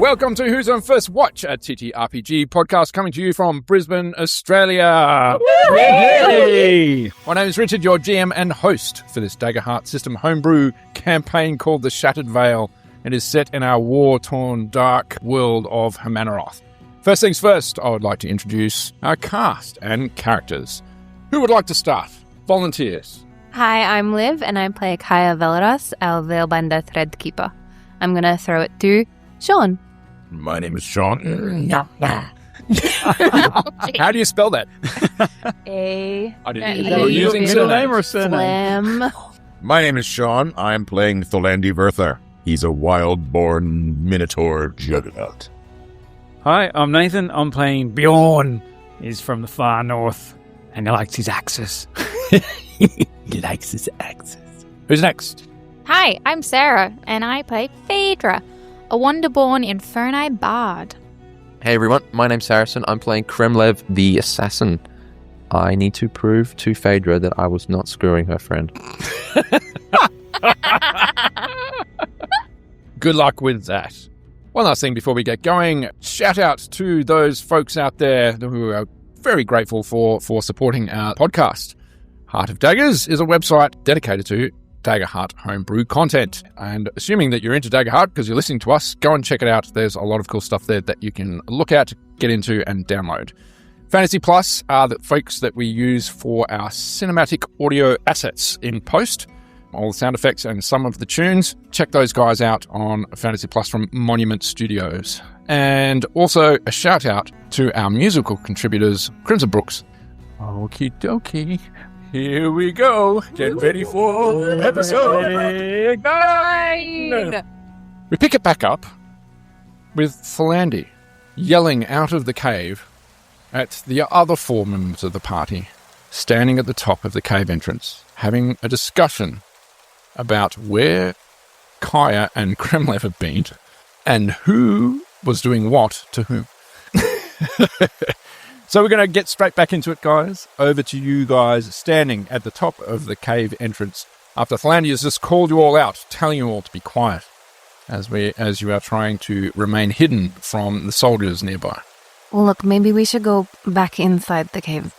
welcome to Who's on First Watch, a TTRPG podcast coming to you from Brisbane, Australia. Yay! My name is Richard, your GM and host for this Daggerheart System homebrew campaign called The Shattered Veil. It is set in our war-torn dark world of Hamanaroth. First things first, I would like to introduce our cast and characters. Who would like to start? Volunteers. Hi, I'm Liv, and I play Kaya Velaras, our Veilbender Threadkeeper. I'm going to throw it to Sean. My name is Sean. How do you spell that? I didn't know. Using middle name or surname? My name is Sean. I'm playing Tholandi Verther. He's a wild-born Minotaur juggernaut. Hi, I'm Nathan. I'm playing Bjorn. He's from the far north, and he likes his axes. He likes his axes. Who's next? Hi, I'm Sarah, and I play Phaedra, a wonderborn Inferni bard. Hey everyone, my name's Saracen. I'm playing Kremlev the Assassin. I need to prove to Phaedra that I was not screwing her friend. Good luck with that. One last thing before we get going. Shout out to those folks out there who are very grateful for supporting our podcast. Heart of Daggers is a website dedicated to Daggerheart homebrew content. And assuming that you're into Daggerheart because you're listening to us, go and check it out. There's a lot of cool stuff there that you can look at, get into, and download. Fantasy Plus are the folks that we use for our cinematic audio assets in post. All the sound effects and some of the tunes. Check those guys out on Fantasy Plus from Monument Studios. And also a shout out to our musical contributors, Crimson Brooks. Okie dokie. Here we go. Get ready for episode 9. We pick it back up with Tholandi yelling out of the cave at the other 4 members of the party, standing at the top of the cave entrance, having a discussion about where Kaya and Kremlev have been and who was doing what to whom. So we're going to get straight back into it, guys. Over to you guys standing at the top of the cave entrance after Tholandi has just called you all out, telling you all to be quiet as you are trying to remain hidden from the soldiers nearby. Well, look, maybe we should go back inside the cave.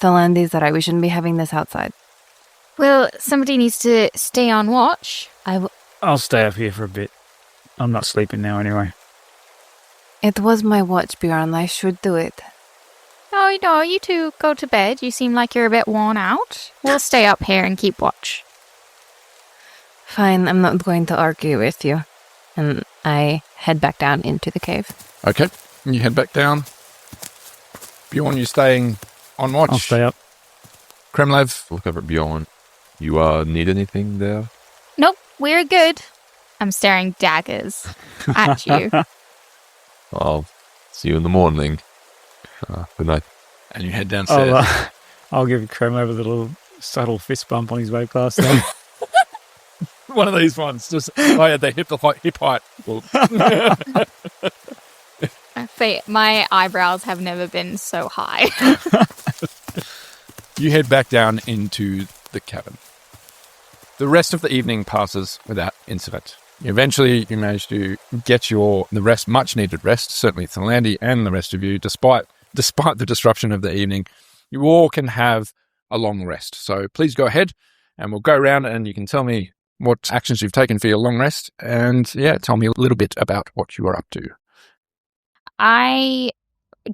Tholandi's right. We shouldn't be having this outside. Well, somebody needs to stay on watch. I'll stay up here for a bit. I'm not sleeping now anyway. It was my watch, Bjorn. I should do it. Oh, no, you two go to bed. You seem like you're a bit worn out. We'll stay up here and keep watch. Fine, I'm not going to argue with you. And I head back down into the cave. Okay, you head back down. Bjorn, you staying on watch? I'll stay up. Kremlev? Look over at Bjorn. You need anything there? Nope, we're good. I'm staring daggers at you. I'll see you in the morning. Good night. And you head downstairs. I'll give Kremlev a little subtle fist bump on his way past them. One of these ones. Just, they hip height. My eyebrows have never been so high. You head back down into the cabin. The rest of the evening passes without incident. Eventually, you manage to get the much-needed rest, certainly Tholandi and the rest of you, despite the disruption of the evening. You all can have a long rest. So please go ahead, and we'll go around and you can tell me what actions you've taken for your long rest, and tell me a little bit about what you are up to. I,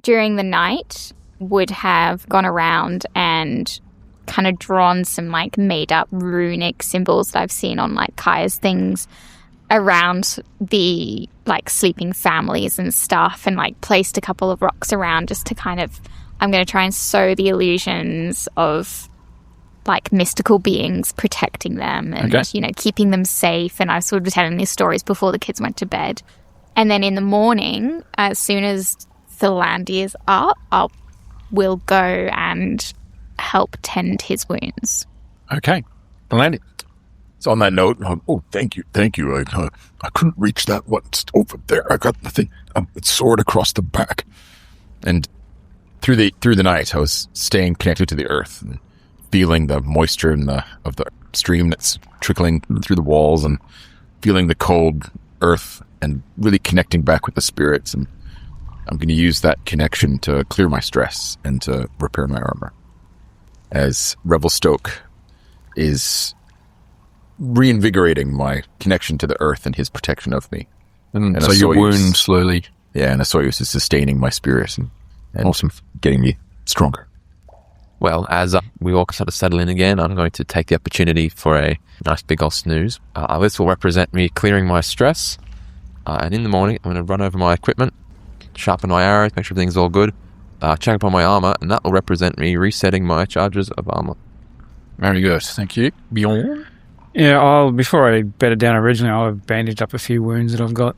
during the night, would have gone around and kind of drawn some made-up runic symbols that I've seen on Kaya's things around the sleeping families and stuff, and placed a couple of rocks around just to I'm going to try and sow the illusions of mystical beings protecting them and keeping them safe. And I was sort of telling these stories before the kids went to bed. And then in the morning, as soon as Tholandi is up, we'll go and help tend his wounds. Okay. Tholandi. So on that note, thank you. I couldn't reach that one over there. I got the thing, sword across the back. And through the night, I was staying connected to the earth and feeling the moisture of the stream that's trickling through the walls and feeling the cold earth and really connecting back with the spirits. And I'm going to use that connection to clear my stress and to repair my armor. As Revelstoke is reinvigorating my connection to the earth and his protection of me. And so your wound slowly... Yeah, and Asoyus is sustaining my spirit and awesome, getting me stronger. Well, as we all start to settle in again, I'm going to take the opportunity for a nice big old snooze. This will represent me clearing my stress. And in the morning, I'm going to run over my equipment, sharpen my arrows, make sure everything's all good, check up on my armor, and that will represent me resetting my charges of armor. Very good. Thank you. Bjorn? Yeah, before I bedded down originally, I'll have bandaged up a few wounds that I've got.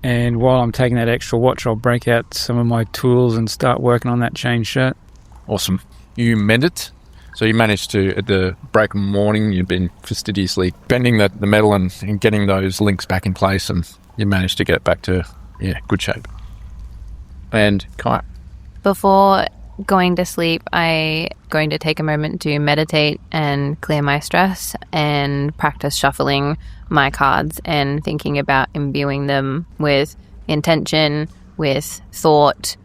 And while I'm taking that extra watch, I'll break out some of my tools and start working on that chain shirt. Awesome. You mend it. So you managed to, at the break of morning, you've been fastidiously bending the metal and getting those links back in place, and you managed to get it back to, good shape. And Kai? Before going to sleep, I'm going to take a moment to meditate and clear my stress and practice shuffling my cards and thinking about imbuing them with intention, with thought,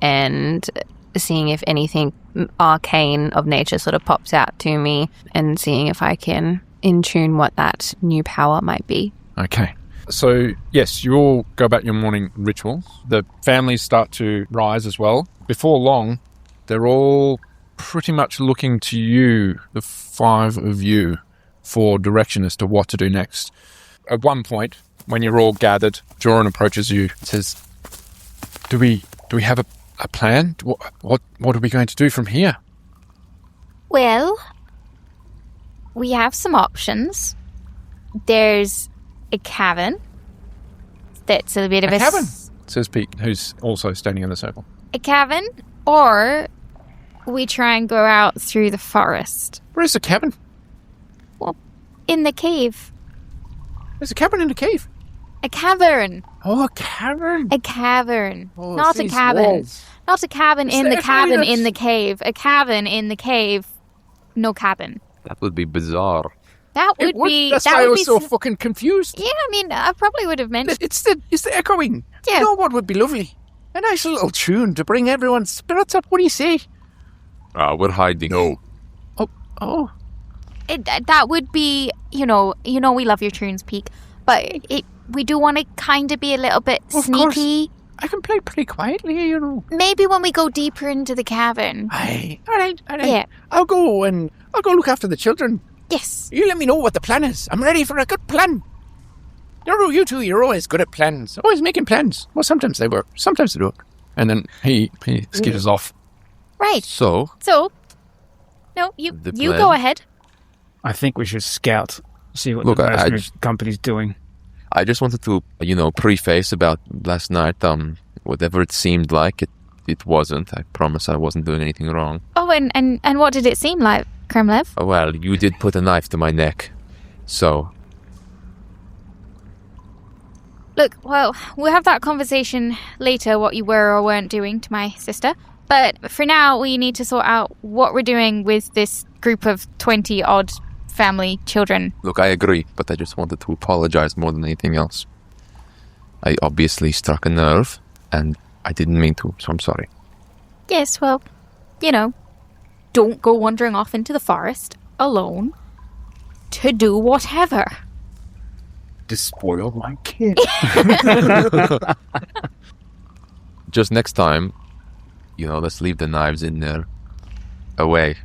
and seeing if anything arcane of nature sort of pops out to me and seeing if I can in-tune what that new power might be. Okay. So, yes, you all go about your morning ritual. The families start to rise as well. Before long, they're all pretty much looking to you, the 5 of you, for direction as to what to do next. At one point, when you're all gathered, Joran approaches you and says, Do we have a plan? What are we going to do from here? Well, we have some options. There's a cavern. That's a bit of a cavern, says Pete, who's also standing in the circle. A cavern, or we try and go out through the forest. Where's the cavern? Well, in the cave. There's a cavern in the cave. A cavern. Oh, a cavern. A cavern. Oh, Not a cabin. Walls. Not a cabin in the cabin Stephanie, in the cave. A cabin in the cave. No cabin. That would be bizarre. That would be... That's that why I would was be so fucking confused. Yeah, I mean, I probably would have mentioned... It's the echoing. Yeah. You know what would be lovely? A nice little tune to bring everyone's spirits up. What do you say? We're hiding. No. Oh. That would be, we love your tunes, Peak, but we do want to kind of be a little bit Of sneaky. course. I can play pretty quietly, you know. Maybe when we go deeper into the cavern. Aye. All right. Yeah. I'll go look after the children. Yes. You let me know what the plan is. I'm ready for a good plan. You two, you're always good at plans. Always making plans. Well, sometimes they work. Sometimes they don't. And then he skitters off. Right. So, no, you plan? go ahead. I think we should scout, see what Look, the I mercenary company's doing. I just wanted to, preface about last night. Whatever it seemed like, it wasn't. I promise I wasn't doing anything wrong. Oh, and what did it seem like, Kremlev? Oh, well, you did put a knife to my neck. So, Look, well, we'll have that conversation later, what you were or weren't doing to my sister. But for now, we need to sort out what we're doing with this group of 20-odd family children. look, I agree, but I just wanted to apologize more than anything else. I obviously struck a nerve, and I didn't mean to, so I'm sorry. Yes, well, don't go wandering off into the forest alone to do whatever. To spoil my kid. Just next time, let's leave the knives in there. Away.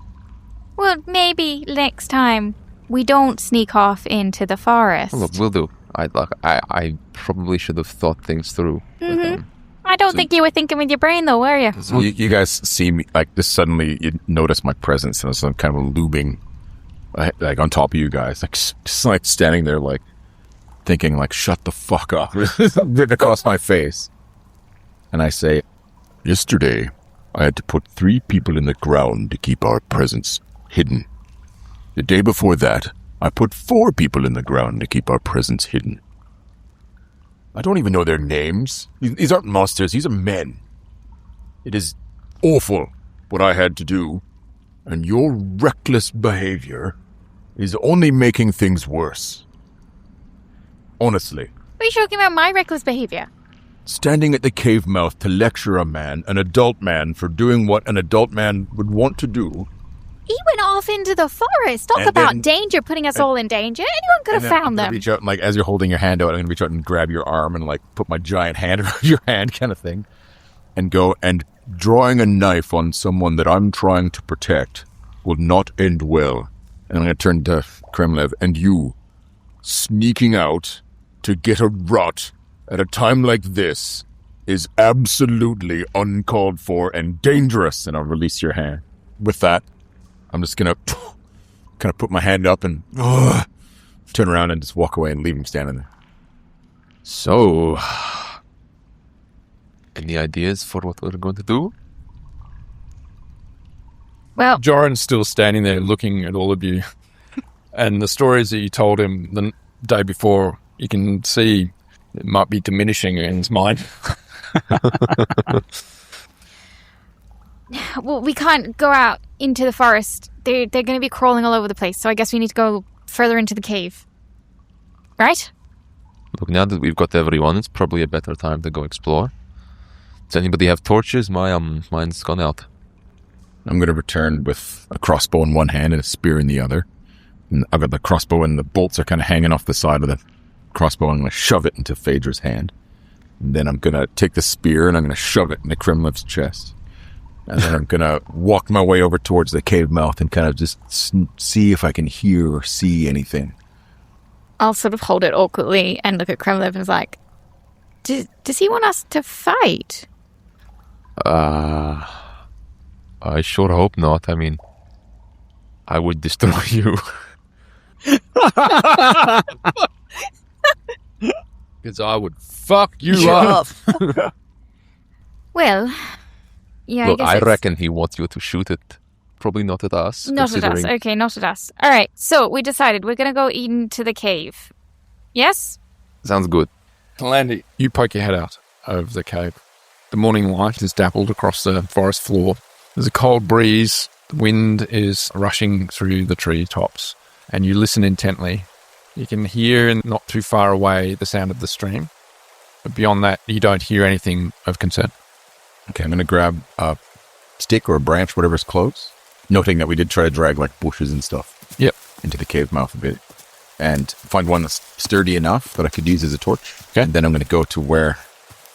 Well, maybe next time we don't sneak off into the forest. Look, we'll do. I probably should have thought things through. Mm-hmm. I don't think you were thinking with your brain, though, were you? So you guys see me, like, this suddenly, you notice my presence, and I'm kind of looming, like, on top of you guys, like, just, like, standing there, like, thinking, like, shut the fuck up, written across my face. And I say, yesterday, I had to put 3 people in the ground to keep our presence hidden. The day before that, I put 4 people in the ground to keep our presence hidden. I don't even know their names. These aren't monsters, these are men. It is awful what I had to do, and your reckless behavior is only making things worse. Honestly, What are you talking about my reckless behavior? Standing at the cave mouth to lecture a man, an adult man, for doing what an adult man would want to do. He went off into the forest. Talk about danger, putting us all in danger. Anyone could have found them. Reach out and, like, as you're holding your hand out, I'm going to reach out and grab your arm and, like, put my giant hand around your hand kind of thing. And go, and drawing a knife on someone that I'm trying to protect will not end well. And I'm going to turn to Kremlev, and you, sneaking out to get a rot at a time like this is absolutely uncalled for and dangerous. And I'll release your hand. With that, I'm just going to kind of put my hand up and turn around and just walk away and leave him standing there. So, any ideas for what we're going to do? Well, Joran's still standing there looking at all of you. And the stories that you told him the day before, you can see it might be diminishing in his mind. Well, we can't go out into the forest. They're going to be crawling all over the place, so I guess we need to go further into the cave. Right? Look, now that we've got everyone, it's probably a better time to go explore. Does anybody have torches? Mine's gone out. I'm going to return with a crossbow in one hand and a spear in the other. And I've got the crossbow and the bolts are kind of hanging off the side of the crossbow. I'm going to shove it into Phaedra's hand. And then I'm going to take the spear and I'm going to shove it into Kremlev's chest. And then I'm going to walk my way over towards the cave mouth and kind of just see if I can hear or see anything. I'll sort of hold it awkwardly and look at Kremlev and is like, does he want us to fight? I sure hope not. I mean, I would destroy you. Because I would fuck you up. Well, yeah, Look, I guess reckon he wants you to shoot it. Probably not at us. Not at us. Okay, not at us. All right, so we decided we're going to go into the cave. Yes? Sounds good. Tholandi, you poke your head out of the cave. The morning light is dappled across the forest floor. There's a cold breeze. The wind is rushing through the tree tops. And you listen intently. You can hear, not too far away, the sound of the stream. But beyond that, you don't hear anything of concern. Okay, I'm going to grab a stick or a branch, whatever's close. Noting that we did try to drag, like, bushes and stuff. Yep. Into the cave mouth a bit. And find one that's sturdy enough that I could use as a torch. Okay. And then I'm going to go to where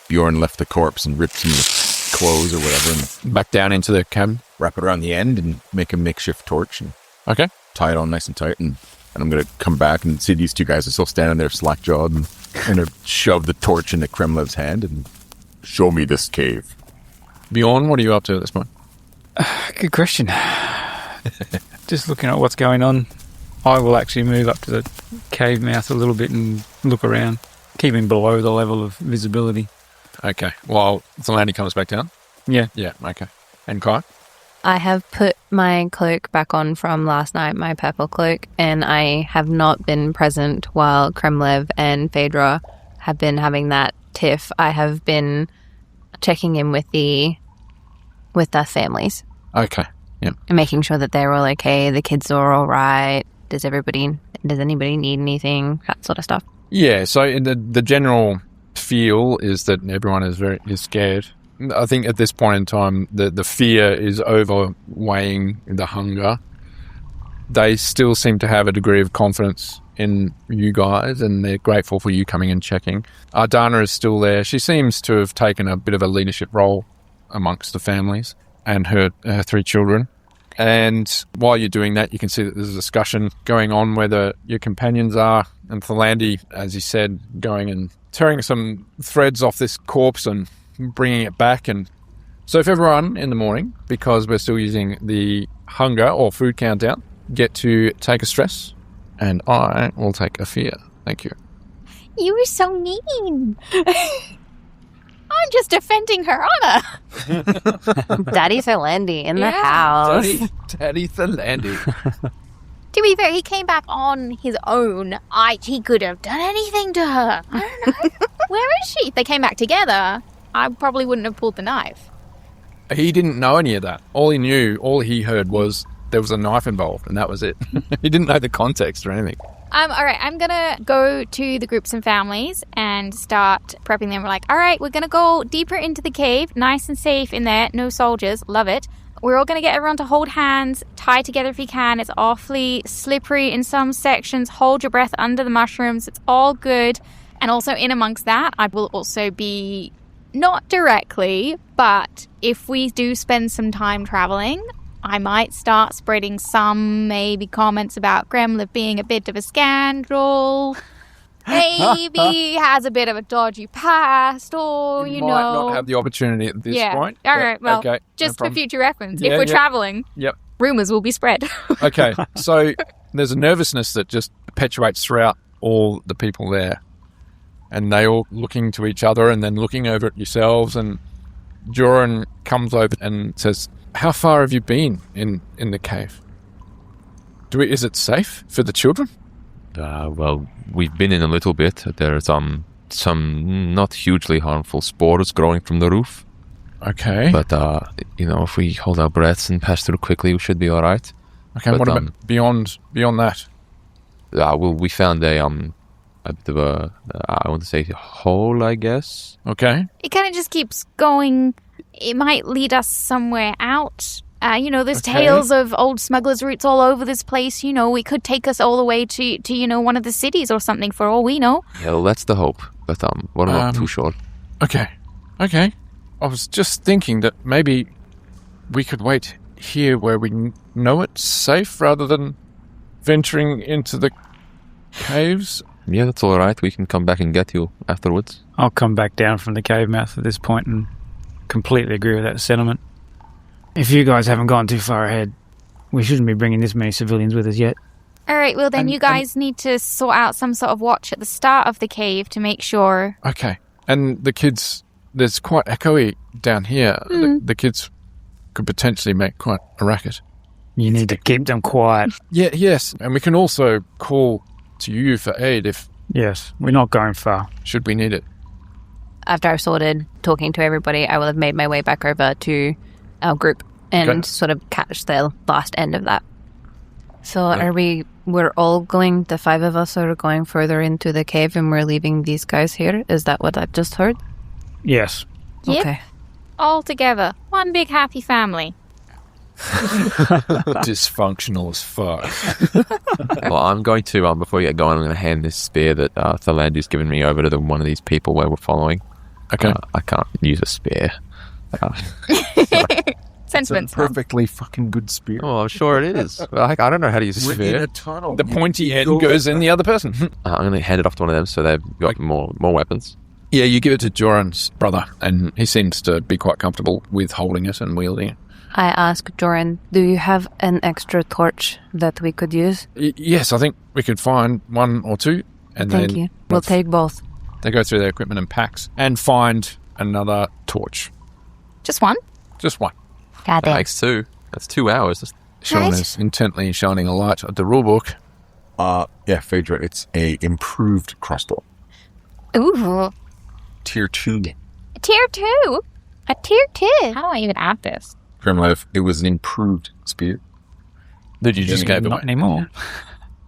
Bjorn left the corpse and rip some of the clothes or whatever and Back down into the cabin. wrap it around the end and make a makeshift torch and Okay. tie it on nice and tight. And I'm going to come back and see these two guys are still standing there slack-jawed and I'm going to shove the torch into Kremlev's hand and show me this cave. Bjorn, what are you up to at this point? Good question. Just looking at what's going on. I will actually move up to the cave mouth a little bit and look around, keeping below the level of visibility. Okay. While Tholandi comes back down? Yeah. Yeah, okay. And Kai? I have put my cloak back on from last night, my purple cloak, and I have not been present while Kremlev and Phaedra have been having that tiff. I have been checking in with their families. Okay. Yeah. And making sure that they're all okay, the kids are all right. Does anybody need anything? That sort of stuff. Yeah, so in the general feel is that everyone is scared. I think at this point in time, the fear is overweighing the hunger. They still seem to have a degree of confidence in you guys, and they're grateful for you coming and checking. Ardana is still there. She seems to have taken a bit of a leadership role amongst the families and her 3 children. And while you're doing that, you can see that there's a discussion going on whether your companions are. And Tholandi, as he said, going and tearing some threads off this corpse and bringing it back. And so if everyone in the morning, because we're still using the hunger or food countdown, get to take a stress, and I will take a fear. Thank you. You were so mean. I'm just defending her honor. Daddy Tholandi in the house. Daddy Tholandi. To be fair, he came back on his own. He could have done anything to her. I don't know. Where is she? If they came back together, I probably wouldn't have pulled the knife. He didn't know any of that. All he heard was there was a knife involved, and that was it. He didn't know the context or anything. All right, I'm going to go to the groups and families and start prepping them. We're like, all right, we're going to go deeper into the cave, nice and safe in there, no soldiers, love it. We're all going to get everyone to hold hands, tie together if you can. It's awfully slippery in some sections. Hold your breath under the mushrooms. It's all good. And also in amongst that, I will also be, not directly, but if we do spend some time traveling, I might start spreading some maybe comments about Gremlin being a bit of a scandal. Maybe has a bit of a dodgy past, or you might know, not have the opportunity at this point. All right, well, okay, just no for future reference, Yeah, if we're yeah. traveling, Yep. rumors will be spread. Okay, so there's a nervousness that just perpetuates throughout all the people there, and they all looking to each other and then looking over at yourselves. And Joran comes over and says, "How far have you been in the cave? Is it safe for the children?" Well, we've been in a little bit. There's some not hugely harmful spores growing from the roof. Okay. But, if we hold our breaths and pass through quickly, we should be all right. Okay, but, what about beyond that? We found a bit of a, I want to say hole, I guess. Okay. It kind of just keeps going. It might lead us somewhere out. There's tales of old smugglers' routes all over this place. It could take us all the way to one of the cities or something for all we know. Yeah, well, that's the hope. But we're not too sure. Okay. I was just thinking that maybe we could wait here where we know it's safe rather than venturing into the caves. Yeah, that's all right. We can come back and get you afterwards. I'll come back down from the cave mouth at this point and completely agree with that sentiment. If you guys haven't gone too far ahead, we shouldn't be bringing this many civilians with us yet. All right, well then you guys need to sort out some sort of watch at the start of the cave to make sure. Okay. And the kids, there's quite echoey down here. The kids could potentially make quite a racket. You need to keep them quiet. Yes. And we can also call to you for aid if... Yes, we're not going far. Should we need it. After I've sorted talking to everybody, I will have made my way back over to our group and sort of catch the last end of that. So we're all going, the 5 of us are going further into the cave and we're leaving these guys here? Is that what I've just heard? Yes. Yep. Okay. All together. One big happy family. Dysfunctional as fuck. Well, I'm going to, before we get going, I'm going to hand this spear that Tholandi's given me over to one of these people where we're following. Okay. I can't use a spear. Sentiments. Perfectly fucking good spear. Oh, I'm sure it is. I don't know how to use a In spear. a tunnel. The pointy end goes in the other person. I'm going to hand it off to one of them so they've got more weapons. Yeah, you give it to Joran's brother, and he seems to be quite comfortable with holding it and wielding it. I asked Joran, do you have an extra torch that we could use? Yes, I think we could find 1 or 2. And Thank then you. We'll take both. They go through their equipment and packs and find another torch. Just one? Just one. Got That it. makes 2. That's 2 hours. Sean Right. is intently shining a light at the rulebook. Yeah, Phaedra, it's a improved crossbow. Ooh. Tier 2. Tier 2? A tier 2? How do I even add this? Grimlev, it was an improved spear. That you just gave Not away. anymore.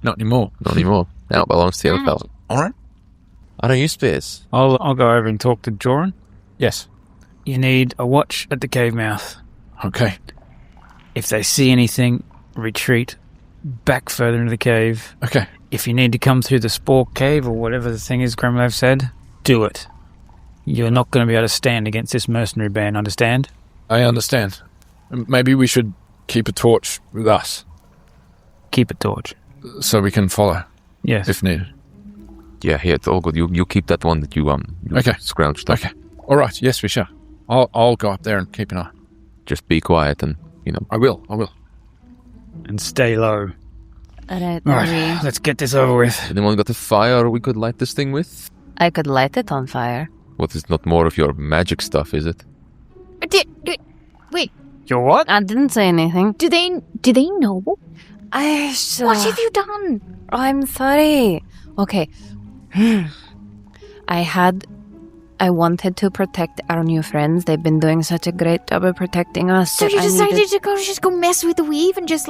Not anymore. Not anymore. Now it belongs to the other fella. All right. I don't use spears. I'll go over and talk to Joran. Yes. You need a watch at the cave mouth. Okay. If they see anything, retreat back further into the cave. Okay. If you need to come through the spore cave or whatever the thing is Gremlev said, do it. You're not going to be able to stand against this mercenary band, understand? I understand. Maybe we should keep a torch with us Keep a torch. so we can follow Yes. if needed. Yeah, here, it's all good. You keep that one that you Okay. scrounged up. Okay. All right. Yes, we shall. I'll go up there and keep an eye. Just be quiet and, I will. And stay low. All right. All right, let's get this over with. anyone got a fire we could light this thing with? I could light it on fire. What is not more of your magic stuff, is it? Wait, Your what? I didn't say anything. do they know? What have you done? I'm sorry. Okay. I had I wanted to protect our new friends. They've been doing such a great job of protecting us. So you decided to just go mess with the weave and just,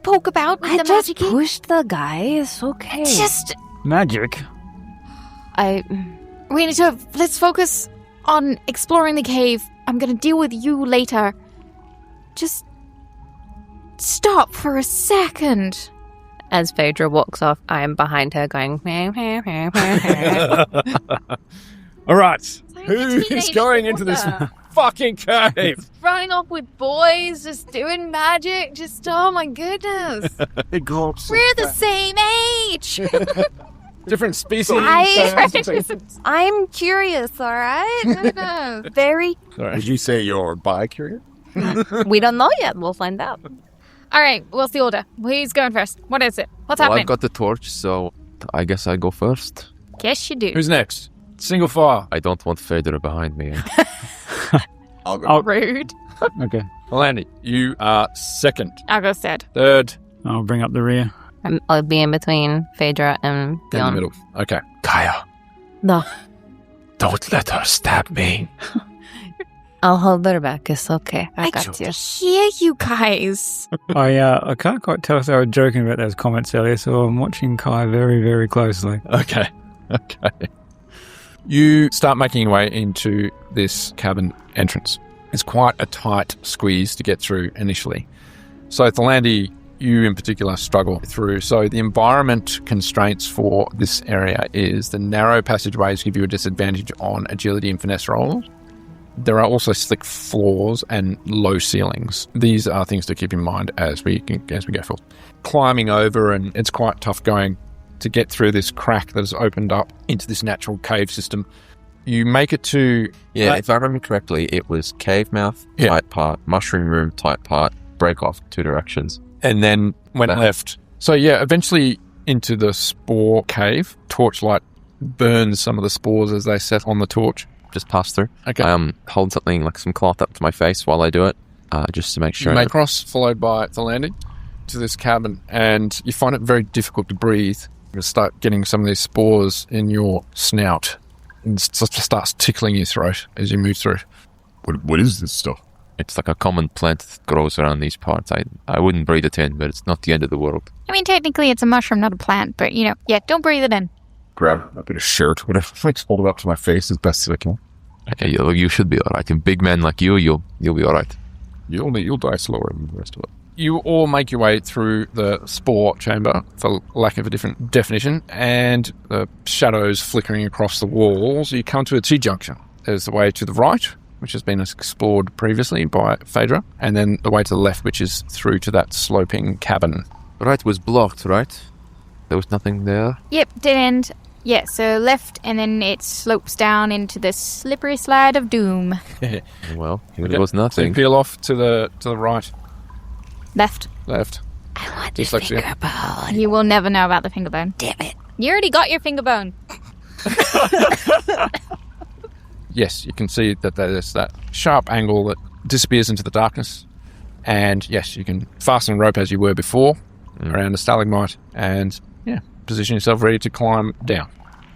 poke about with the magic? I just pushed the guy. It's okay. Magic? Let's focus on exploring the cave. I'm gonna deal with you later. Just stop for a second. As Phaedra walks off, I am behind her going... All right. Who's going into this fucking cave? Running off with boys, just doing magic. Oh my goodness. We're the same age. Different species. I'm curious, all right? Very. Sorry. Did you say you're bi-curious? We don't know yet. We'll find out. All right, what's the order? Who's going first? What is it? What's happening? I've got the torch, so I guess I go first. Yes, you do. Who's next? Single file. I don't want Phaedra behind me. I'll go. Rude. Okay. Tholandi, you are second. I'll go third. Third. I'll bring up the rear. I'll be in between Phaedra and In the Bjorn. middle. Okay. Kaya, No, don't let her stab me. I'll hold her back. It's okay. I got can you. hear you guys. I can't quite tell if they were joking about those comments earlier, so I'm watching Kai very, very closely. Okay. You start making your way into this cabin entrance. It's quite a tight squeeze to get through initially. So Tholandi, you in particular struggle through. So the environment constraints for this area is the narrow passageways give you a disadvantage on agility and finesse rolls. There are also slick floors and low ceilings. These are things to keep in mind as we go forward. Climbing over, and it's quite tough going to get through this crack that has opened up into this natural cave system. You make it to... Yeah, if I remember correctly, it was cave mouth, tight part, mushroom room, tight part, break off 2 directions. And then went left. So yeah, eventually into the spore cave. Torchlight burns some of the spores as they set on the torch. Just pass through. Okay. Hold something like some cloth up to my face while I do it, just to make sure. You may cross, followed by Tholandi, to this cabin, and you find it very difficult to breathe. You start getting some of these spores in your snout, and it starts tickling your throat as you move through. What is this stuff? It's like a common plant that grows around these parts. I wouldn't breathe it in, but it's not the end of the world. I mean, technically it's a mushroom, not a plant, but, don't breathe it in. Grab a bit of shirt, whatever. Just hold it up to my face as best as I can. Okay, you should be all right. A big man like you'll be all right. You'll die slower than the rest of it. You all make your way through the spore chamber, for lack of a different definition, and the shadows flickering across the walls. You come to a T-junction. There's the way to the right, which has been explored previously by Phaedra, and then the way to the left, which is through to that sloping cabin. Right was blocked, right? There was nothing there? Yep, dead end. Yeah, so left, and then it slopes down into the slippery slide of doom. Well, it was nothing. So peel off to the right. Left. Left. I want Just your like finger bone. You will never know about the finger bone. Damn it. You already got your finger bone. Yes, you can see that there's that sharp angle that disappears into the darkness. And yes, you can fasten a rope as you were before around a stalagmite and, position yourself ready to climb down.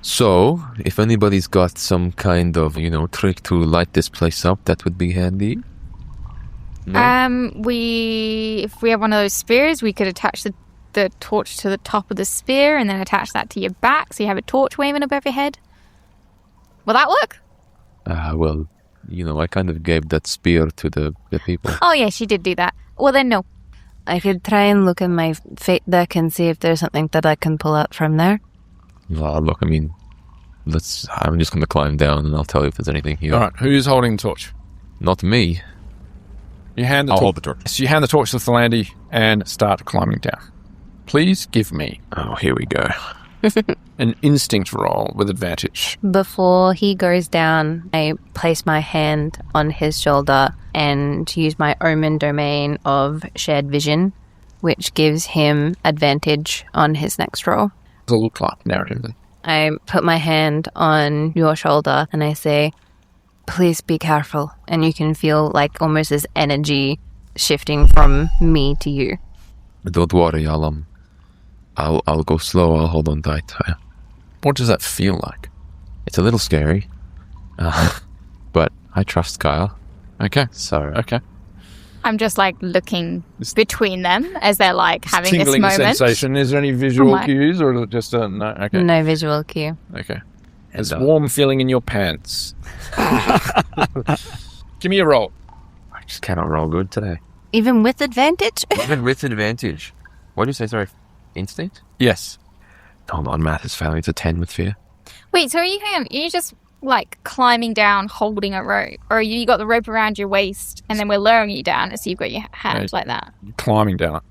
So, if anybody's got some kind of, trick to light this place up, that would be handy. No? If we have one of those spears, we could attach the torch to the top of the spear and then attach that to your back so you have a torch waving above your head. Will that work? Well, I kind of gave that spear to the people. Oh, yes, you did do that. Well, then no. I could try and look in my fate deck and see if there's something that I can pull out from there. Look, I mean, I'm just going to climb down and I'll tell you if there's anything here. All right, who's holding the torch? Not me. You hand the I'll hold the torch. So you hand the torch to Tholandi and start climbing down. Please give me Oh, here we go. an instinct roll with advantage. Before he goes down, I place my hand on his shoulder and use my omen domain of shared vision, which gives him advantage on his next roll. It's a look like narrative then. I put my hand on your shoulder and I say, please be careful. And you can feel like almost this energy shifting from me to you. Don't worry, I'll go slow. I'll hold on tight. What does that feel like? It's a little scary. But I trust Kyle. Okay. So Okay. I'm just like looking between them as they're like having this Tingling moment. sensation. Is there any visual my- cues or just a no? Okay. No visual cue. Okay. It's warm feeling in your pants. Give me a roll. I just cannot roll good today. Even with advantage? Even with advantage. What did you say, sorry? Instinct? Yes. Hold on, math is failing. It's a 10 with fear. Wait, so are you just like climbing down, holding a rope, or you got the rope around your waist, and then we're lowering you down, so you've got your hands like that? Climbing down it.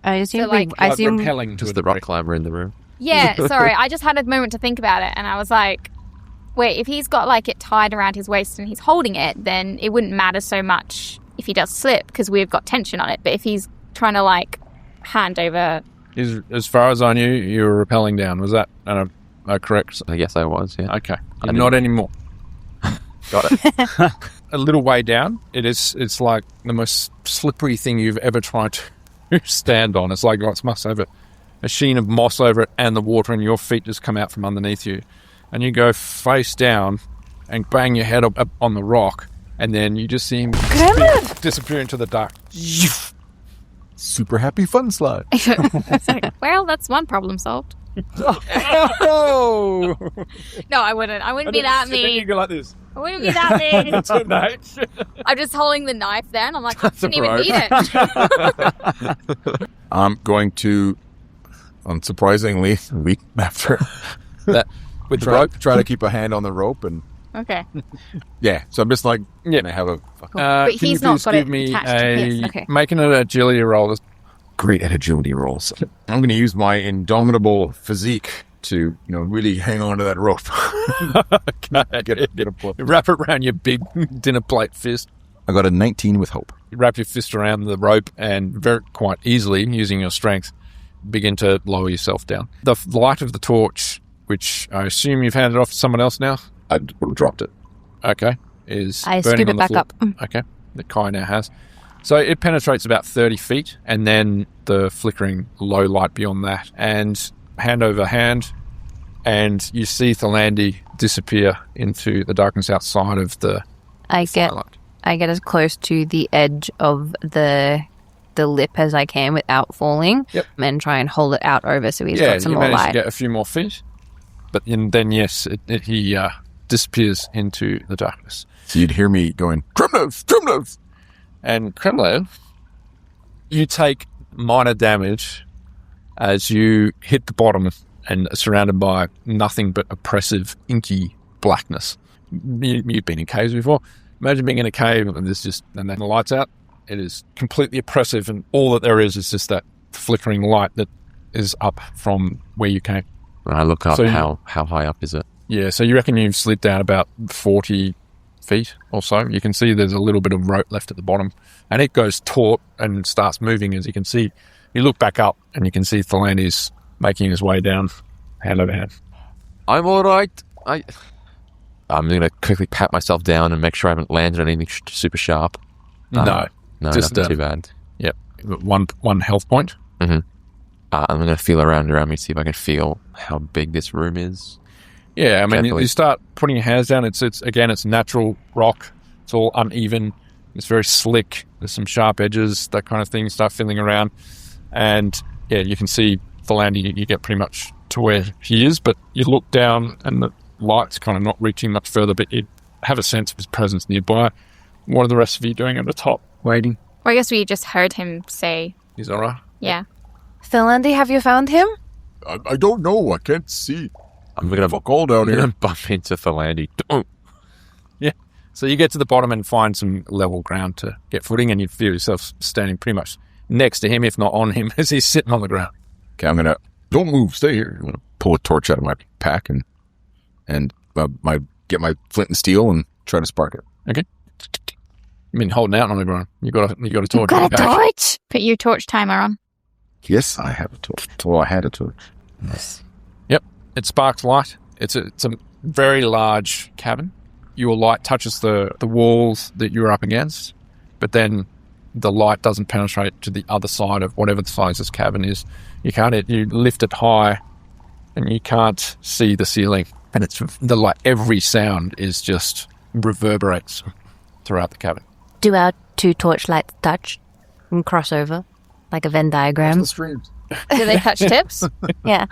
I assume. So, like- I assume. Repelling to Just a the rock degree. climber in the room. Yeah, sorry, I just had a moment to think about it, and I was like, wait, if he's got like it tied around his waist and he's holding it, then it wouldn't matter so much if he does slip because we've got tension on it. But if he's trying to like hand over, As far as I knew, you were rappelling down. Was that correct? Yes, I was, yeah. Okay. didn't- Not anymore. Got it. A little way down, it's like the most slippery thing you've ever tried to stand on. It's like it must have a sheen of moss over it and the water, and your feet just come out from underneath you. And you go face down and bang your head up on the rock, and then you just see him disappear into the dark. Super happy fun slide. it's like, well, that's one problem solved. Oh! No, I wouldn't be that You mean. go like this. I wouldn't be that mean. Tonight. I'm just holding the knife there, and I'm like, I That's a didn't even rope. need it. I'm going to, unsurprisingly, a week after That with the try, rope. try to keep a hand on the rope, and Okay. yeah. So I'm just like, Yeah. gonna have a But can he's you not please got give it me attached to his. Okay. making an agility roll. great at agility rolls. I'm going to use my indomitable physique to, really hang on to that rope. get a pull. You wrap it around your big dinner plate fist. I got a 19 with hope. You wrap your fist around the rope and very quite easily, using your strength, begin to lower yourself down. The light of the torch, which I assume you've handed off to someone else now. I would have dropped it. Okay, is I burning scoop on it the back floor. up. Okay, that Kai now has. So it penetrates about 30 feet, and then the flickering low light beyond that, and hand over hand, and you see Tholandi disappear into the darkness outside of the I get as close to the edge of the lip as I can without falling. Yep. And try and hold it out over so he's Yeah, got some you more manage to light. get a few more feet, but then yes, he disappears into the darkness. So you'd hear me going, Kremlev! And Kremlev, you take minor damage as you hit the bottom and are surrounded by nothing but oppressive, inky blackness. You've been in caves before. Imagine being in a cave and then the light's out. It is completely oppressive, and all that there is just that flickering light that is up from where you came. When I look up, So you- how high up is it? Yeah, so you reckon you've slid down about 40 feet or so. You can see there's a little bit of rope left at the bottom, and it goes taut and starts moving. As you can see, you look back up and you can see Tholandi's making his way down, hand over hand. I'm all right. I'm going to quickly pat myself down and make sure I haven't landed on anything super sharp. No, just nothing too bad. Yep, one health point. I'm going to feel around me, see if I can feel how big this room is. Yeah, I mean, Definitely. you start putting your hands down. It's natural rock. It's all uneven. It's very slick. There's some sharp edges, that kind of thing. Start feeling around, and yeah, you can see Tholandi. You get pretty much to where he is, but you look down, and the light's kind of not reaching much further. But you have a sense of his presence nearby. What are the rest of you doing at the top? Waiting. Well, I guess we just heard him say, He's all right. yeah. Tholandi, have you found him? I don't know. I can't see. I'm going to Fuck all down here. bump into Tholandi. Oh, So you get to the bottom and find some level ground to get footing, and you feel yourself standing pretty much next to him, if not on him, as he's sitting on the ground. Okay, I'm gonna don't move, stay here. I'm gonna pull a torch out of my pack and get my flint and steel and try to spark it. Okay. I mean, holding out on me, Brian. You got a torch. You got a in your pack. torch? Put your torch timer on. Yes, I have a torch. Oh, I had a torch. Yep. It sparks light. It's a very large cabin. Your light touches the walls that you're up against, but then the light doesn't penetrate to the other side of whatever the size this cabin is. You lift it high, and you can't see the ceiling. And it's every sound is just reverberates throughout the cabin. Do our two torchlights touch and cross over like a Venn diagram? Streams. Do they touch tips? Yeah.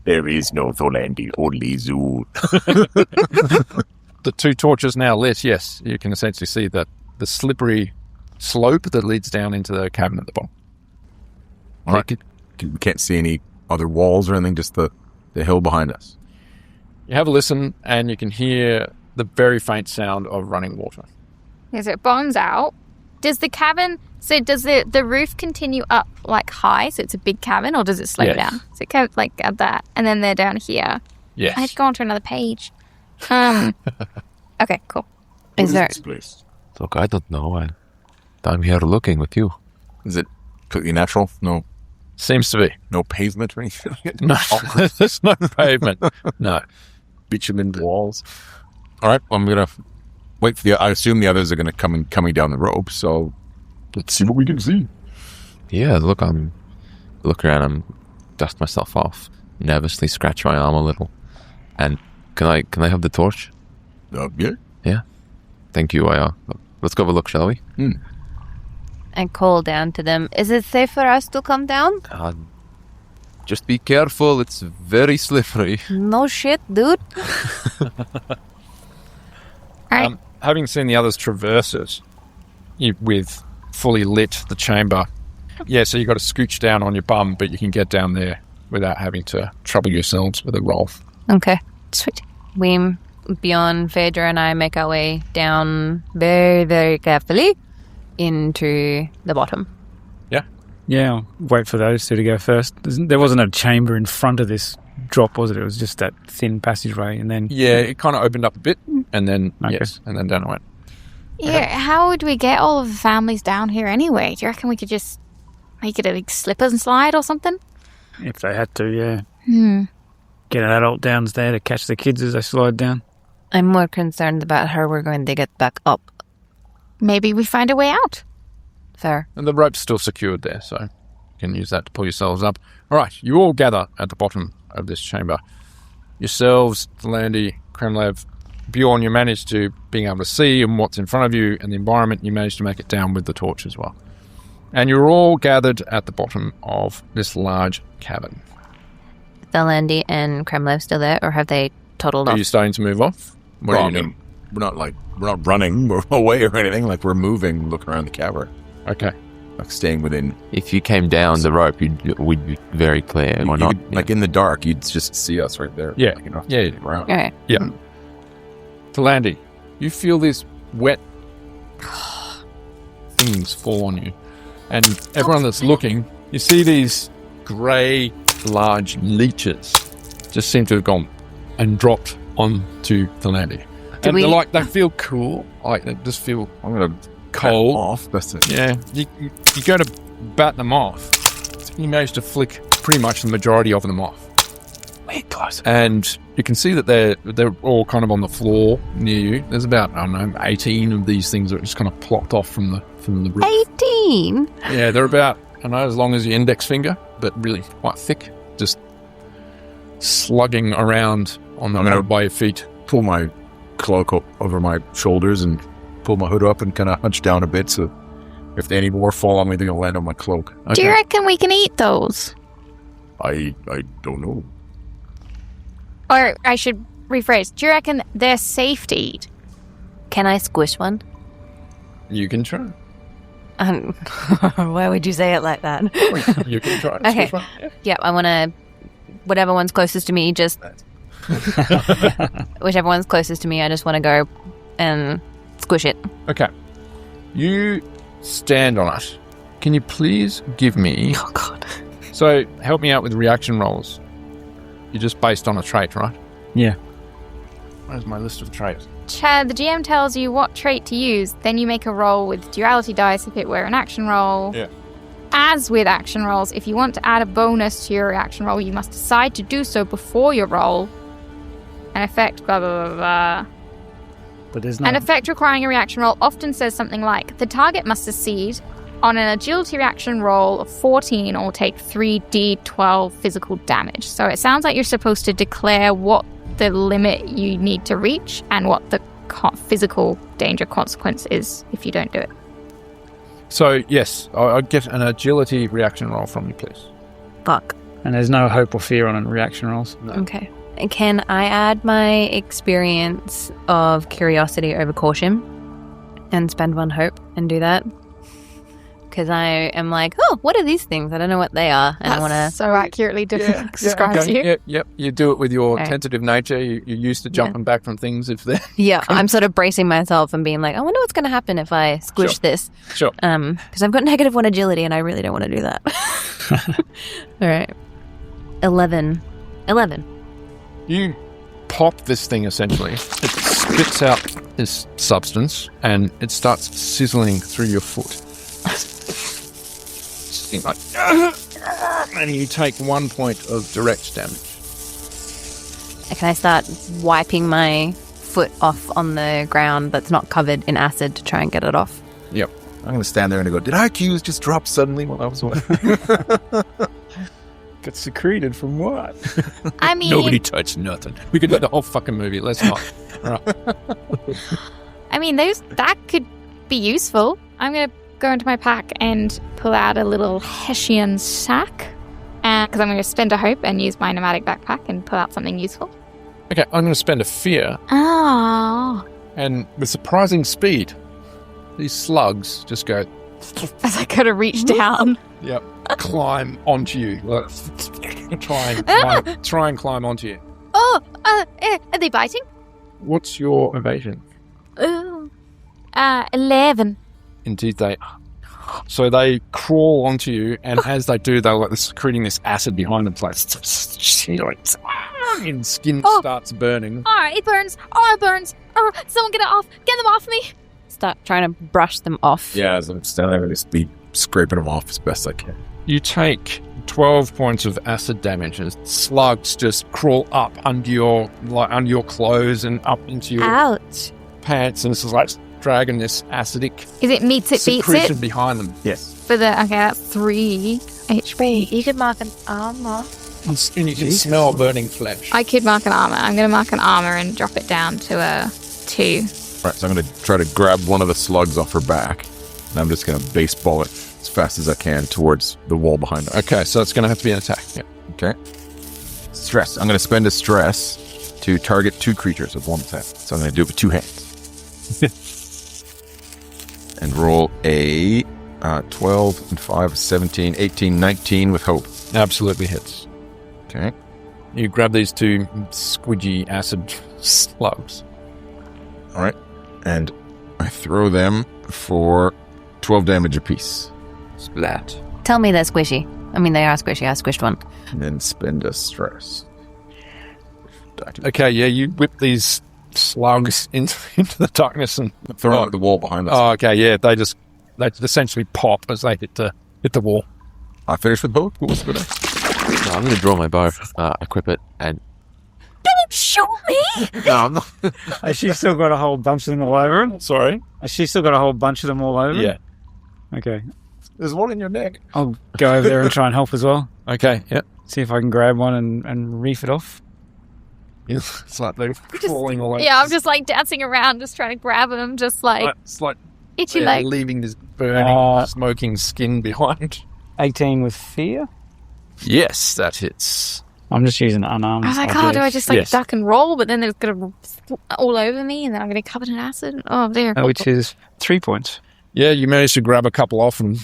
There is no Tholandi, only Zoo. The two torches now lit, yes. You can essentially see the slippery slope that leads down into the cabin at the bottom. All right. We can't see any other walls or anything, just the hill behind us. You have a listen, and you can hear the very faint sound of running water. Is it bottoms out? Does the cabin... So does the roof continue up like high, so it's a big cabin, or does it slow Yes. down? So it goes like at that, and then they're down here. Yes. I had to go on to another page. Okay, cool. Is there... This place? Look, I don't know. I'm here looking with you. Is it completely natural? No Seems to be. pavement or anything? No, there's no pavement. No. Bitumen walls. All right, well, I'm going to wait for I assume the others are going to coming down the rope, so let's see what we can see. Yeah, look, I'm looking around, I'm dust myself off, nervously scratch my arm a little. And can I have the torch? Yeah. Yeah. Thank you. Let's go have a look, shall we? I call down to them. Is it safe for us to come down? Just be careful. It's very slippery. No shit, dude. All right. Having seen the others traverse it with fully lit the chamber, so you got to scooch down on your bum, but you can get down there without having to trouble yourselves with a roll. Okay. Sweet. We, Bjorn, Phaedra, and I make our way down very, very carefully into the bottom. Yeah, I'll wait for those two to go first. There wasn't a chamber in front of this drop, was it? It was just that thin passageway, and then... Yeah, it kind of opened up a bit, and then, Okay. and then down it went. Yeah, how would we get all of the families down here anyway? Do you reckon we could just make it a big slip and slide or something? If they had to, yeah. Get an adult down there to catch the kids as they slide down. I'm more concerned about how we're going to get back up. Maybe we find a way out. Fair. And the rope's still secured there, so you can use that to pull yourselves up. All right, you all gather at the bottom of this chamber. Yourselves, Tholandi, Kremlev, Bjorn, you managed to being able to see and what's in front of you and the environment, you managed to make it down with the torch as well. And you're all gathered at the bottom of this large cabin. Tholandi and Kremlev still there, or have they totaled Are off? you starting to move off? What are you doing? We're not running away or anything. Like, we're moving, looking around the cavern, Okay. like staying within. If you came down the rope, we'd be very clear, or You not. could, like in the dark, you'd just see us right there. Yeah. Like, you know, Yeah. around. Okay. Yeah. Tholandi, you feel these wet things fall on you. And everyone that's looking, you see these grey, large leeches just seem to have gone and dropped onto Tholandi. And they're like, they feel cool. Like, they just feel I'm gonna cold. off. That's it. Yeah. You go to bat them off. You manage to flick pretty much the majority of them off. Wait, close. And you can see that they're all kind of on the floor near you. There's about, 18 of these things that are just kind of plopped off from the roof. 18? Yeah, they're about, as long as your index finger, but really quite thick. Just slugging around by your feet. Pull my cloak up over my shoulders and pull my hood up and kind of hunch down a bit, so if any more fall on me, they'll land on my cloak. Do you reckon we can eat those? I don't know. Or I should rephrase. Do you reckon they're safe to eat? Can I squish one? You can try. Why would you say it like that? You can try. Okay. Yeah, I want to... Whatever one's closest to me, just... Whichever one's closest to me, I just want to go and squish it. Okay. You stand on it. Can you please give me... Oh, God. So, help me out with reaction rolls. You're just based on a trait, right? Yeah. Where's my list of traits? Chad, the GM tells you what trait to use, then you make a roll with duality dice if it were an action roll. Yeah. As with action rolls, if you want to add a bonus to your reaction roll, you must decide to do so before your roll. An effect, blah, blah, blah, blah. But there's no... An effect requiring a reaction roll often says something like, the target must succeed on an agility reaction roll of 14 or take 3d12 physical damage. So it sounds like you're supposed to declare what the limit you need to reach and what the physical danger consequence is if you don't do it. So, yes, I'll get an agility reaction roll from you, please. Fuck. And there's no hope or fear on reaction rolls. No. Okay. Can I add my experience of curiosity over caution and spend 1 hope and do that? Because I am like, oh, what are these things? I don't know what they are. And I want to... so accurately describes you. Yep. You do it with your Okay. tentative nature. You're used to jumping back from things if they're... Yeah, I'm sort of bracing myself and being like, I wonder what's going to happen if I squish Sure. this. Sure. Because I've got -1 agility and I really don't want to do that. All right. 11. You pop this thing, essentially. It spits out this substance and it starts sizzling through your foot. Like, and you take 1 point of direct damage. Can I start wiping my foot off on the ground that's not covered in acid to try and get it off? Yep. I'm going to stand there and go, did IQs just drop suddenly while I was away? Got secreted from what? I mean, Nobody touched nothing. We could do the whole fucking movie. Let's not. Right. I mean, that could be useful. I'm going to go into my pack and pull out a little Hessian sack. Because I'm going to spend a hope and use my nomadic backpack and pull out something useful. Okay, I'm going to spend a fear, Oh. and with surprising speed, these slugs just go, As I gotta reach down. yep, climb onto you. Like, try and climb onto you. Oh, are they biting? What's your evasion? Oh. 11. Indeed, they are. So they crawl onto you, and as they do, they're like secreting this acid behind them. Like, and skin starts burning. Oh, it burns. Oh, it burns. Oh, someone get it off. Get them off me. Start trying to brush them off. Yeah, as I'm standing there, just be scraping them off as best I can. You take 12 points of acid damage as slugs just crawl up under your clothes and up into your Ouch. pants, and it's like dragging this acidic Is it meets it, beats secretion it? behind them. Yes. For the, okay, that's 3 HP. You could mark an armor. And you can smell burning flesh. I could mark an armor. I'm going to mark an armor and drop it down to a 2. Right, so I'm going to try to grab one of the slugs off her back, and I'm just going to baseball it as fast as I can towards the wall behind her. Okay, so it's going to have to be an attack. Yeah. Okay. Stress. I'm going to spend a stress to target 2 creatures with 1 attack. So I'm going to do it with 2 hands. And roll a 12 and 5, 17, 18, 19 with hope. Absolutely hits. Okay. You grab these 2 squidgy acid slugs. All right. And I throw them for 12 damage apiece. Splat. Tell me they're squishy. I mean, they are squishy. I squished one. And then spend a stress. Okay, yeah, you whip these slugs into the darkness and Throw them at the wall behind us. Oh, okay, yeah, they essentially pop as they hit the wall. I finished with both. What was good? No, I'm going to draw my bow, equip it, and... Don't shoot me! No, I'm not. Has she still got a whole bunch of them all over her? Sorry? Has she still got a whole bunch of them all over her? Yeah. Okay. There's one in your neck. I'll go over there and try and help as well. Okay, yeah. See if I can grab one and reef it off. It's like they're crawling all over. Yeah, I'm just like dancing around, just trying to grab them, just like It's like itchy they're leg. leaving this burning, smoking skin behind. 18 with fear. Yes, that hits. I'm just using unarmed. I was like, objects. oh, do I just like Yes. duck and roll? But then there's gonna all over me, and then I'm gonna be covered in acid. Oh dear. Which is 3 points. Yeah, you managed to grab a couple off and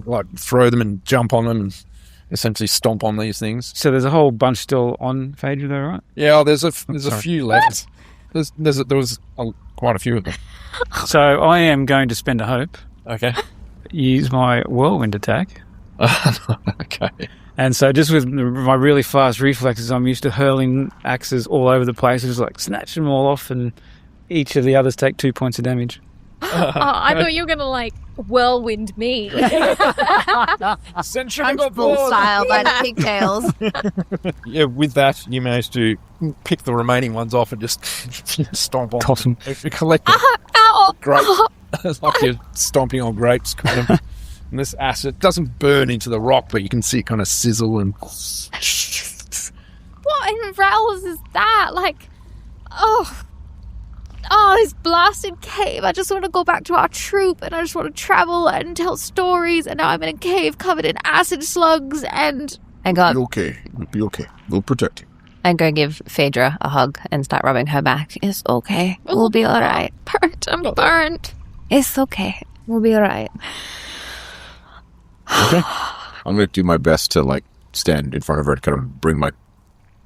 like throw them and jump on them and essentially stomp on these things. So there's a whole bunch still on Phaedra though, right? Yeah, there's a sorry. few left. There was quite a few of them. So I am going to spend a hope, Okay. use my whirlwind attack. Okay. And so just with my really fast reflexes, I'm used to hurling axes all over the place. Just like snatch them all off, and each of the others take 2 points of damage. Oh, I thought you were gonna like whirlwind me. Full style by the pigtails. Yeah, with that, you managed to pick the remaining ones off and just stomp on Toss them. You collect them. Ow! Great. It's like you're stomping on grapes, kind of. And this acid doesn't burn into the rock, but you can see it kind of sizzle and... What in Rowls is that? Like, oh, oh, this blasted cave. I just want to go back to our troop and I just want to travel and tell stories. And now I'm in a cave covered in acid slugs and... Be okay. You'll be okay. We'll protect you. I go give Phaedra a hug and start rubbing her back. It's okay. We'll be all right. I'm burnt. It's okay. We'll be all right. Okay. I'm going to do my best to, like, stand in front of her and kind of bring my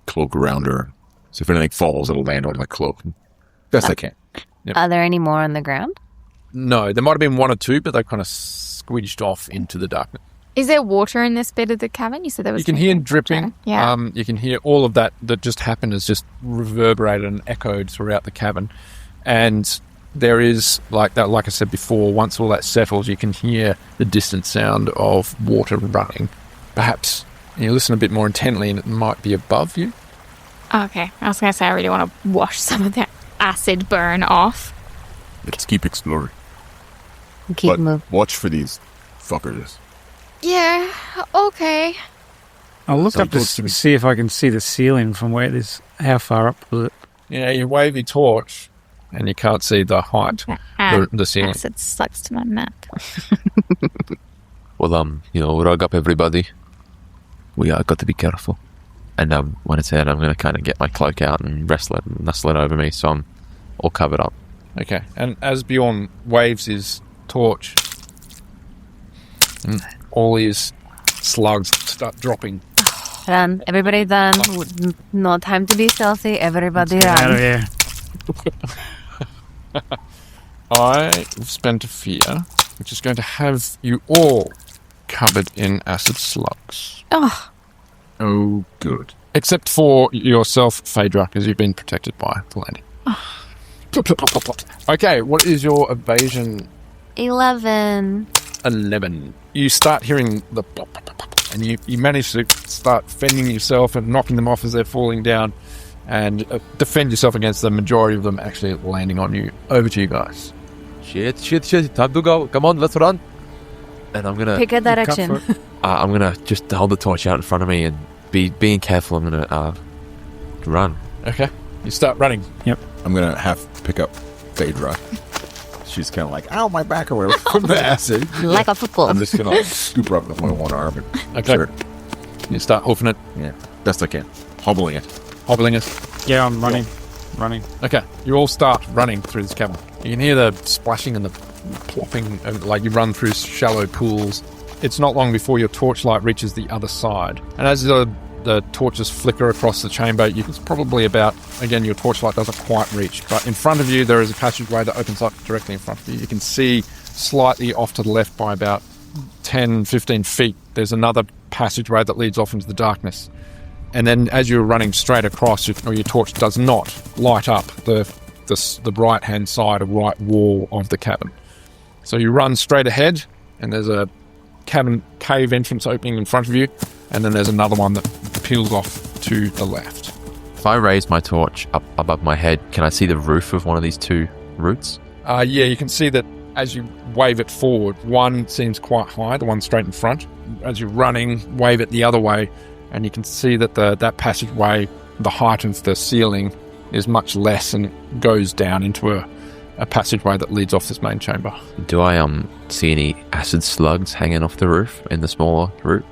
cloak around her. So if anything falls, it'll land on my cloak. Best I can. Yep. Are there any more on the ground? No, there might have been one or two, but they kind of squidged off into the darkness. Is there water in this bit of the cavern? You said there was... You can hear dripping. Yeah. You can hear all of that just happened is just reverberated and echoed throughout the cavern. And there is, like I said before, once all that settles, you can hear the distant sound of water running. Perhaps you listen a bit more intently and it might be above you. Okay. I was going to say I really want to wash some of that acid burn off. Let's keep exploring. Keep moving. Watch for these fuckers. Yeah, okay. I'll look Sounds up to good to me. see if I can see the ceiling from where it is. How far up was it? Yeah, you wave your torch and you can't see the height, the ceiling. Acid slugs to my map. Well, rug up everybody. We got to be careful. And when it's out, I'm going to kind of get my cloak out and nestle it over me, so I'm all covered up. Okay, and as Bjorn waves his torch, all his slugs start dropping. Run. Everybody run. No time to be stealthy. Everybody Get out of run. here. I've spent a fear, which is going to have you all covered in acid slugs. Oh, Oh, good. Except for yourself, Phaedra, because you've been protected by Tholandi. Okay, what is your evasion? 11. 11. You start hearing the plop, plop, plop, plop, and you manage to start fending yourself and knocking them off as they're falling down and defend yourself against the majority of them actually landing on you. Over to you guys. Shit. Time to go. Come on, let's run. And I'm going to... Pick a direction. I'm going to just hold the torch out in front of me and being careful. I'm going to run. Okay. You start running. I'm going to half pick up Phaedra. She's kind of like, ow, my back away from the acid. Like a football. I'm just going to scoop her up with my one arm. And Okay. sure. You start hoofing it, Yeah, best I can. Hobbling it. hobbling it. Yeah, I'm running. Running. Okay. You all start running through this cavern. You can hear the splashing and the plopping, like you run through shallow pools. It's not long before your torchlight reaches the other side. And as the torches flicker across the chamber, it's probably about, again, your torchlight doesn't quite reach, but in front of you there is a passageway that opens up directly in front of you. You can see slightly off to the left by about 10, 15 feet, there's another passageway that leads off into the darkness. And then as you're running straight across, your torch does not light up the right-hand side or right wall of the cabin. So you run straight ahead, and there's a cave entrance opening in front of you, and then there's another one that peels off to the left. If I raise my torch up above my head, can I see the roof of one of these two roots? Yeah, you can see that as you wave it forward, one seems quite high, the one straight in front. As you're running, wave it the other way, and you can see that that passageway, the height of the ceiling is much less, and it goes down into a passageway that leads off this main chamber. Do I see any acid slugs hanging off the roof in the smaller root?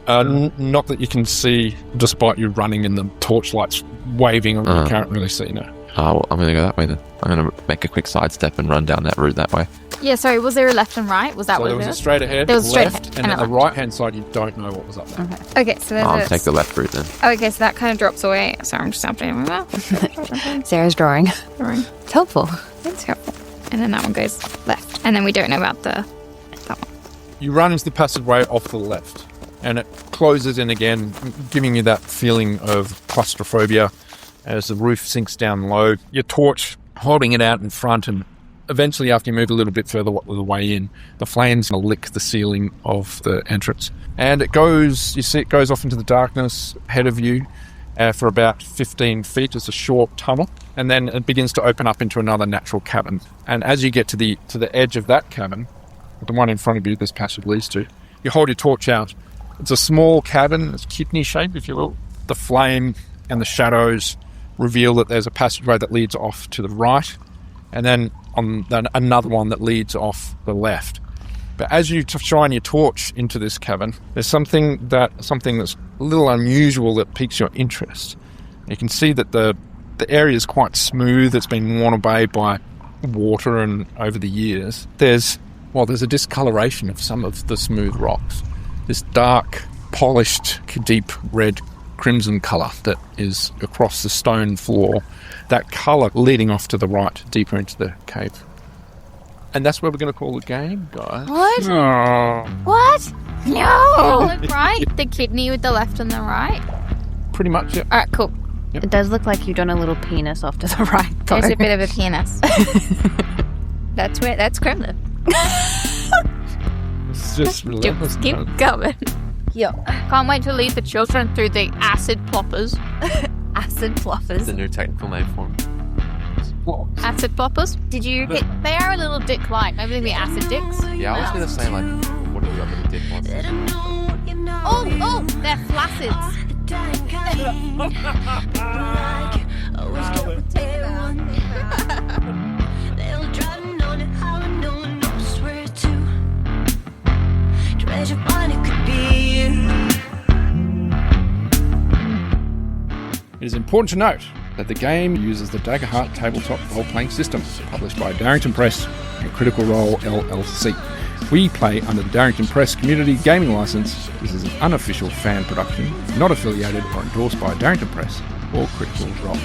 Not that you can see, despite you running and the torchlights waving, you can't really see, no. Well, I'm going to go that way then. I'm going to make a quick sidestep and run down that route that way. yeah, sorry, was there a left and right? Was that So what there it was a was? straight ahead, There was a straight left, ahead, and and at a the right-hand side, you don't know what was up there. Okay, so there's I'll take the left route then. Okay, so that kind of drops away. Sorry, I'm just updating. Sarah's drawing. It's helpful. It's helpful. And then that one goes left. And then we don't know about that one. You run into the passageway off to the left, and it closes in again, giving you that feeling of claustrophobia as the roof sinks down low. Your torch holding it out in front, and eventually after you move a little bit further the way in, the flames will lick the ceiling of the entrance. And it goes, you see it goes off into the darkness ahead of you for about 15 feet. It's a short tunnel, and then it begins to open up into another natural cavern. And as you get to the edge of that cavern, the one in front of you this passage leads to, you hold your torch out. It's a small cabin, it's kidney shaped, if you will. The flame and the shadows reveal that there's a passageway that leads off to the right, and then another one that leads off the left. But as you shine your torch into this cavern, there's something that's a little unusual that piques your interest. You can see that the area is quite smooth. It's been worn away by water and over the years. There's a discoloration of some of the smooth rocks. This dark, polished, deep red crimson colour that is across the stone floor. That colour leading off to the right, deeper into the cave. And that's where we're going to call the game, guys. What? Oh, What? No! Right? The kidney with the left and the right? pretty much, yeah. Alright, cool. It does look like you've done a little penis off to the right, though. There's a bit of a penis. That's criminal. It's just relentless. Keep going. Yeah. Can't wait to lead the children through the acid ploppers. Acid ploppers. The new technical name for 'em. Acid ploppers? Did you get... They are a little dick-like. Maybe they'd be acid dicks. Yeah, I was going to say, like, what are the other dick ones? Oh, they're flacids. It is important to note that the game uses the Daggerheart tabletop role-playing system, published by Darrington Press and Critical Role LLC. We play under the Darrington Press Community Gaming License. This is an unofficial fan production, not affiliated or endorsed by Darrington Press or Critical Role.